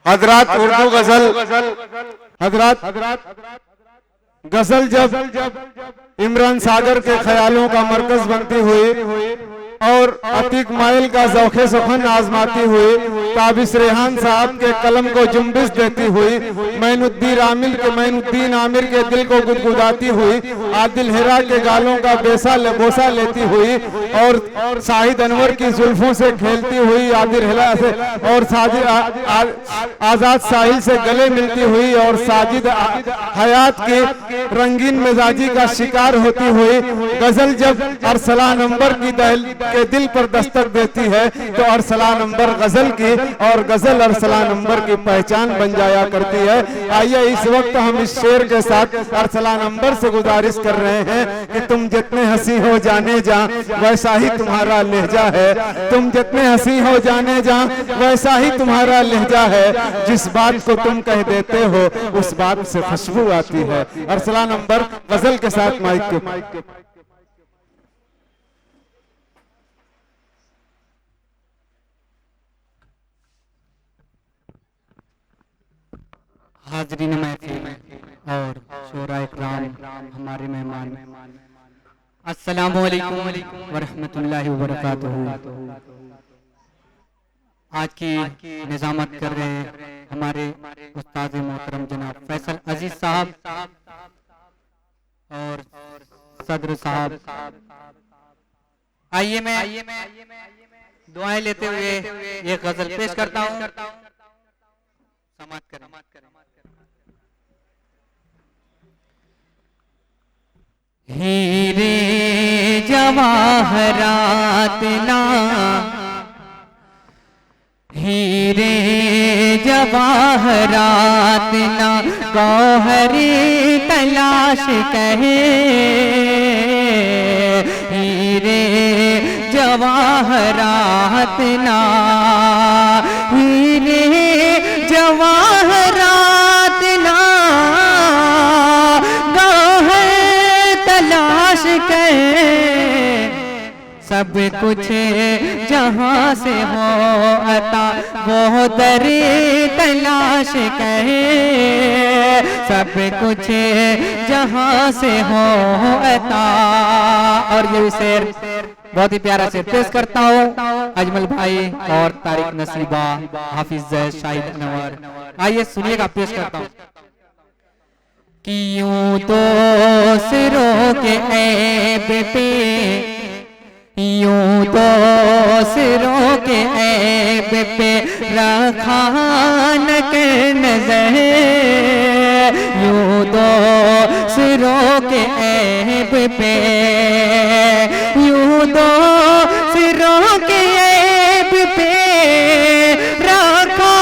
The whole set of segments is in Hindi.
हजरात उर्दू गजल गजल जब इमरान सागर के ख्यालों का मरकज बनती हुई और अतीक माइल का ज़ौक़े सुखन आजमाती हुई, ताबिस रेहान साहब के कलम को जुम्बिश देती हुई, मैनुद्दीन आमिर के दिल को गुदगुदाती हुई, आदिल हिरा के गालों का बोसा लेती हुई और शाहिद अनवर की जुल्फों से खेलती हुई, आदिल हिरा से और आजाद साहिल से गले मिलती हुई और साजिद हयात की रंगीन मिजाजी का शिकार होती हुई गजल जब अरसला नंबर की के दिल पर दस्तक देती है तो अरसला नंबर गजल की और गजल अरसला नंबर की पहचान बन जाया करती है। आइए इस वक्त हम इस शेर के साथ अरसला नंबर से गुजारिश कर रहे हैं कि तुम जितने हंसी हो जाने जा वैसा ही तुम्हारा लहजा है, तुम जितने हंसी हो जाने जा वैसा ही तुम्हारा लहजा है, जिस बात को तुम कह देते हो उस बात से खुशबू आती है। अरसला नंबर गजल के साथ माइक के हाजरीन महफिल और शोरा इकराम, हमारे मेहमान, अस्सलामु अलैकुम व रहमतुल्लाहि व बरकातुहू। आज की निजामत कर रहे हैं हमारे उस्ताद मोहतरम जनाब फैसल अजीज साहब और सदर साहब। आइए मैं दुआएं लेते हुए ये गजल पेश करता हूँ, समात करें। हीरे जवाहरात ना, हीरे जवाहरात ना गौहरी तलाश कहे, हीरे जवाहरात ना, हीरे जवाहरात ना गौहर तलाश कहे, सब कुछ जहाँ से हो अता वो दरे तलाश कहे, सब कुछ जहाँ से हो अता। और ये शेर बहुत ही प्यारा शेर पेश करता हूँ अजमल भाई और तारिक नसीबा, हाफिज शाहिद अनवर। आइए सुनिएगा, पेश करता हूँ कि यूं तो सिरों के ऐब पे, यूं तो सिरों के ऐब पे रखा न कर नजर, यूं तो सिरों के ऐब पे, यूं तो सिरों के ऐब पे रखा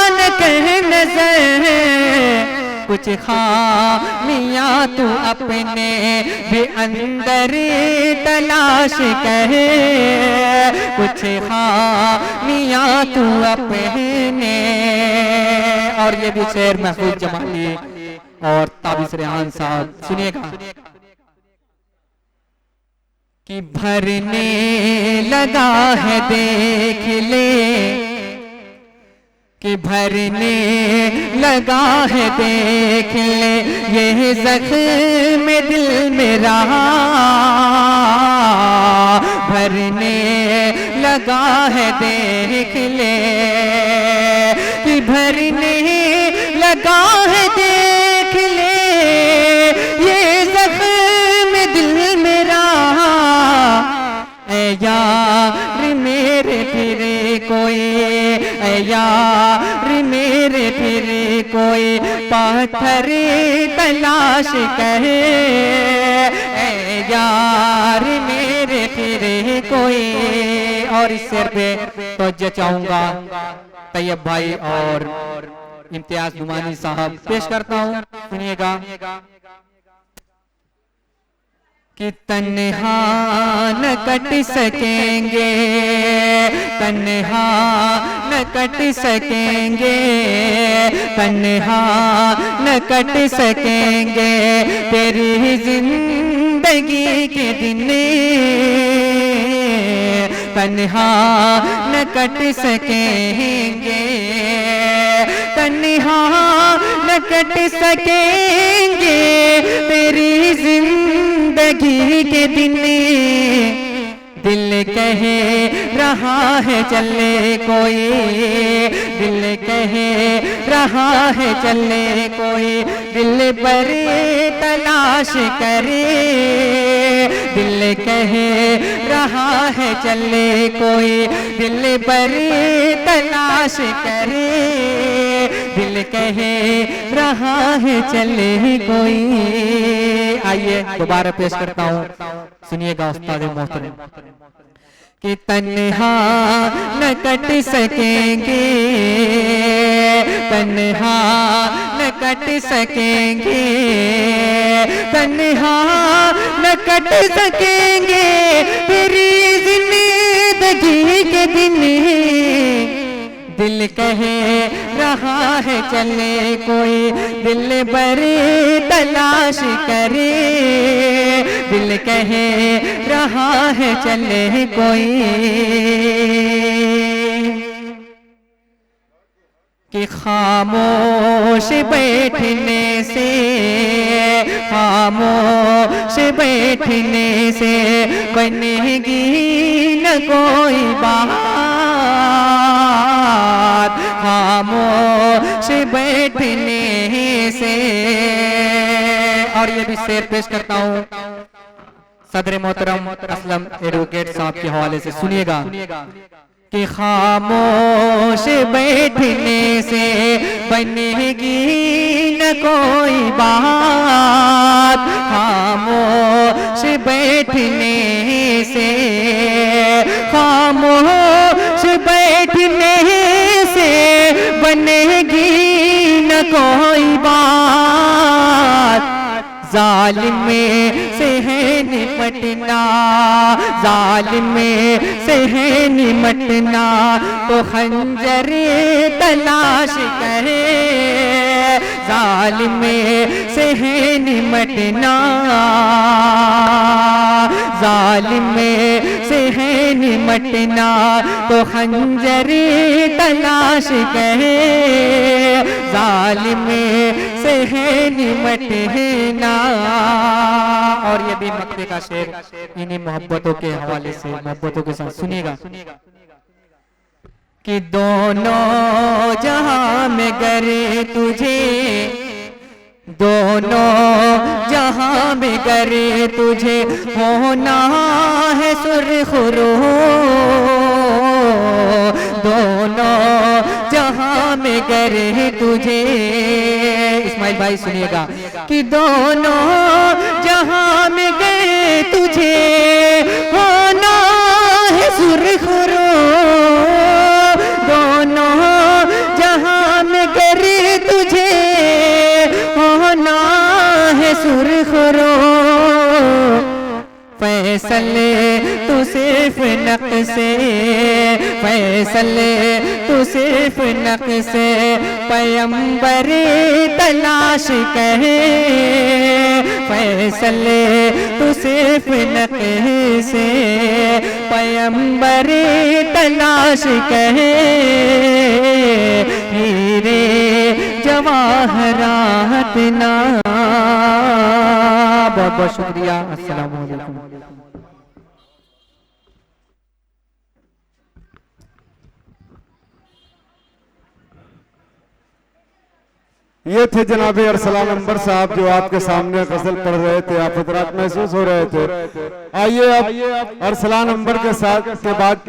न कर नजर, कुछ खामियां तू अपने भी अंदर तलाश करे, कुछ खामियां तू अपने। और ये भी शेर महफूज जमाली और ताबिस रेहान साहब, सुनिएगा कि भरने लगा है देख ले, कि भरने लगा है देख ले ये ज़ख्म दिल मेरा, भरने लगा है देख ले, कि भरने लगा है देख ले ये ज़ख्म दिल मेरा, ऐ यार मेरे फिरे कोई, ऐ यार मेरे फिरे कोई पाथर तलाश करे, ऐ यार मेरे फिरे कोई। और इस शेर पे तवज्जो चाहूंगा तैयब भाई और इम्तियाज नुमानी साहब, पेश करता हूँ, सुनिएगा कि तन्हा न कट सकेंगे, तन्हा न कट सकेंगे, तन्हा न कट सकेंगे तेरी जिंदगी के दिन, तन्हा न कट सकेंगे, तन्हा न कट सकेंगे तेरी जिंदगी के दिन। दिल कह रहा है चले कोई, दिल कह रहा है चले कोई, दिल पर तलाश करे। दिल कह रहा है चले कोई, दिल पर तलाश करे। दिल कह रहा है चले कोई। आइए दोबारा पेश करता हूँ, सुनिएगा उस्ताद मोहतरम। कि तन्हा न कट सकेंगे, तन्हा न कट सकेंगे, तन्हा न कट सकेंगे तेरी जिंदगी के दिन। दिल कह रहा है चले कोई, दिल पर तलाश करे। दिल कह रहा है चले कोई। कि खामोश बैठने से, खामोश बैठने से बनेगी न कोई बात। खामोश बैठने से। और ये भी शेर पेश करता हूँ सदर मोहतरम असलम एडवोकेट साहब के हवाले से, सुनिएगा। कि खामोश बैठने से बनेगी न कोई बात। खामोश बैठने से, खामोश बैठने से बनेगी न कोई बात। जालिम से है निपटना, जालिम से है निपटना, तो खंजर तलाश करे। जालिम से है निपटना, जालिम से है निपटना, तो खंजर तलाश करे। जालिम से है निपटना। और ये भी मक्के का शेर इन्हीं मोहब्बतों के हवाले से, मोहब्बतों के साथ, सुनिएगा। कि दोनों जहां में गर तुझे, दोनों जहां में गर तुझे होना है सुरखरू। दोनों जहां में गर तुझे, इस्माइल भाई सुनिएगा। कि दोनों जहां में गए तुझे होना है सुरखरू। दोनों जहां में गए तुझे होना है सुरखरू। फैसले तू सिर्फ नक्शे, फैसले तू सिर्फ नक्शे पैगंबर तलाश करे। फैसले तू सिर्फ नक्शे पैगंबर तलाश करे। हीरे जवाहरात ना। बहुत बहुत शुक्रिया। अस्सलाम वालेकुम। ये थे जनाब अरसलान अंबर साहब जो आपके सामने गजल पढ़ रहे थे। आप हजरात महसूस हो रहे थे। आइए अब अरसलान अंबर के साथ के बाद